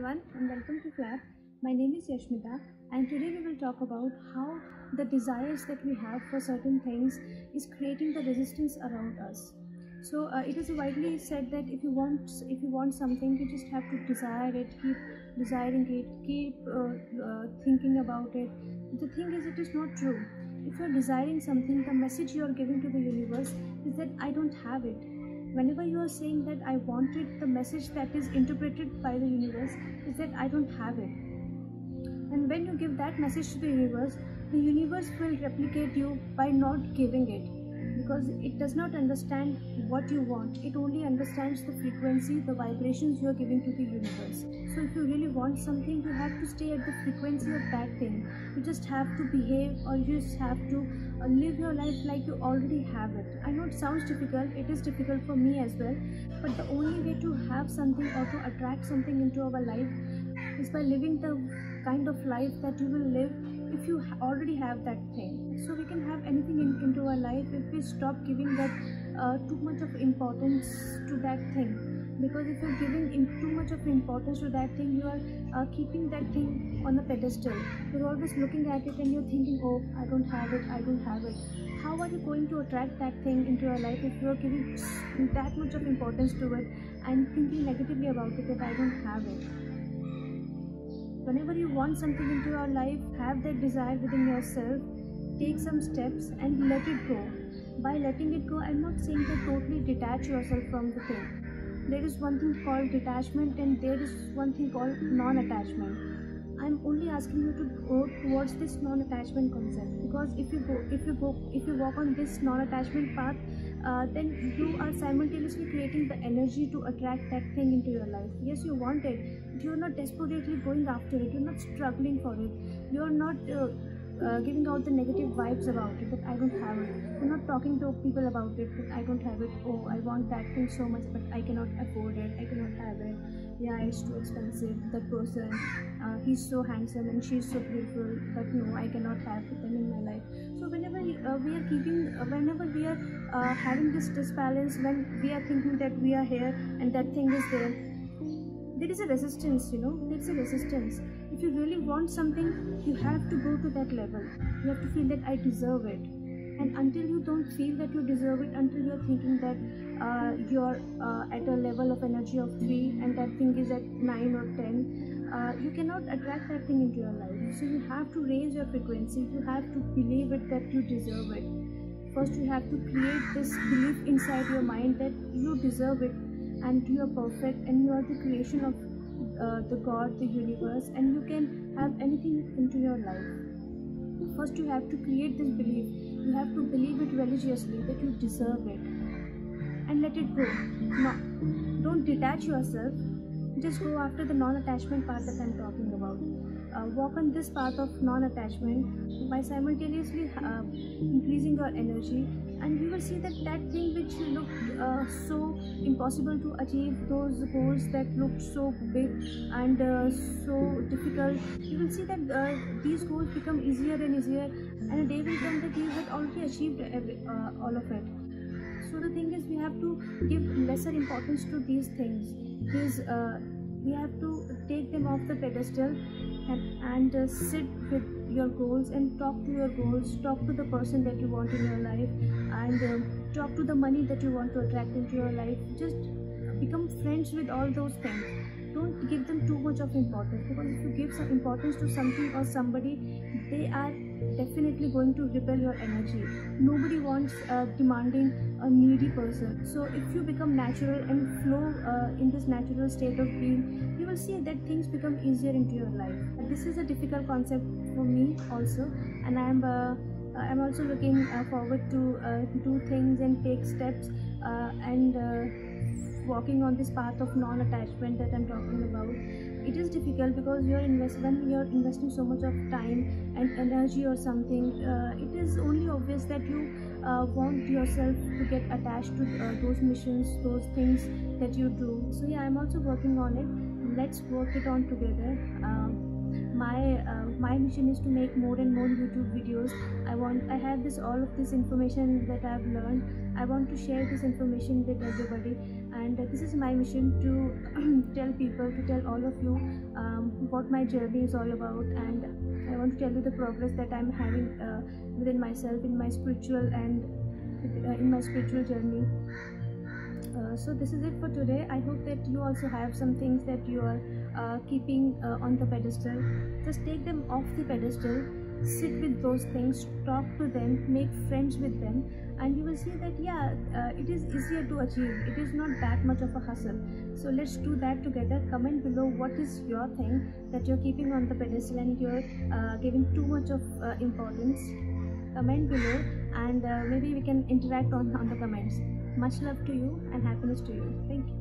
everyone and welcome to Flap. My name is Yashmita and today we will talk about how the desires that we have for certain things is creating the resistance around us. So it is widely said that if you want something, you just have to desire it, keep desiring it, keep thinking about it. The thing is, it is not true. If you are desiring something, the message you are giving to the universe is that I don't have it. Whenever you are saying that I want it, the message that is interpreted by the universe is that I don't have it. And when you give that message to the universe will replicate you by not giving it, because it does not understand what you want. It only understands the frequency, the vibrations you are giving to the universe. So if you really want something, you have to stay at the frequency of that thing. You just have to behave, or you just have to live your life like you already have it. I know it sounds difficult, it is difficult for me as well, but the only way to have something or to attract something into our life is by living the kind of life that you will live if you already have that thing. So we can have anything into our life if we stop giving that too much of importance to that thing. Because if you're giving too much of importance to that thing, you are keeping that thing on a pedestal. You're always looking at it and you're thinking, oh, I don't have it, I don't have it. How are you going to attract that thing into your life if you're giving that much of importance to it and thinking negatively about it, that I don't have it? Whenever you want something into your life, have that desire within yourself, take some steps and let it go. By letting it go, I'm not saying that totally detach yourself from the thing. There is one thing called detachment and there is one thing called non-attachment. I'm only asking you to go towards this non-attachment concept, because if you walk on this non-attachment path, then you are simultaneously creating the energy to attract that thing into your life. Yes, you want it, but you're not desperately going after it. You're not struggling for it. You're not giving out the negative vibes about it, that I don't have it. You're not talking to people about it, that I don't have it. Oh, I want that thing so much, but I cannot afford it. I cannot have it. Yeah, it's too expensive. That person, he's so handsome and she's so beautiful, but no, I cannot have them in my life. So whenever whenever we are having this disbalance, when we are thinking that we are here and that thing is there is a resistance, there's a resistance. If you really want something, you have to go to that level. You have to feel that I deserve it. And until you don't feel that you deserve it, until you're thinking that you're at a level of energy of 3 and that thing is at 9 or 10, you cannot attract that thing into your life. So you have to raise your frequency. You have to believe it that you deserve it. First, you have to create this belief inside your mind that you deserve it and you are perfect and you are the creation of the God, the universe, and you can have anything into your life. First, you have to create this belief. You have to believe it religiously that you deserve it and let it go. Now, don't detach yourself. Just go after the non-attachment part that I'm talking about. Walk on this path of non-attachment by simultaneously increasing your energy, and you will see that that thing which looked so impossible to achieve, those goals that looked so big and so difficult, you will see that these goals become easier and easier, and a day will come that you had already achieved all of it. So the thing is, we have to give lesser importance to these things. We have to take them off the pedestal and sit with your goals and talk to your goals, talk to the person that you want in your life, and talk to the money that you want to attract into your life. Just become friends with all those things. Don't give them too much of importance, because if you give some importance to something or somebody, they are definitely going to repel your energy. Nobody wants a demanding, a needy person. So if you become natural and flow in this natural state of being, you will see that things become easier into your life. This is a difficult concept for me also, and I'm also looking forward to do things and take steps and walking on this path of non-attachment that I'm talking about. It is difficult because when you're investing so much of time and energy or something, it is only obvious that you want yourself to get attached to those missions, those things that you do. So yeah, I'm also working on it. Let's work it on together. My mission is to make more and more YouTube videos. I have all of this information that I've learned. I want to share this information with everybody, and this is my mission to tell people, to tell all of you what my journey is all about. And I want to tell you the progress that I'm having within myself, in my spiritual and in my spiritual journey. So this is it for today. I hope that you also have some things that you are keeping on the pedestal. Just take them off the pedestal, sit with those things, talk to them, make friends with them, and you will see that it is easier to achieve. It is not that much of a hustle. So let's do that together. Comment below what is your thing that you're keeping on the pedestal and you're giving too much of importance. Comment below, and maybe we can interact on the comments. Much love to you and happiness to you. Thank you.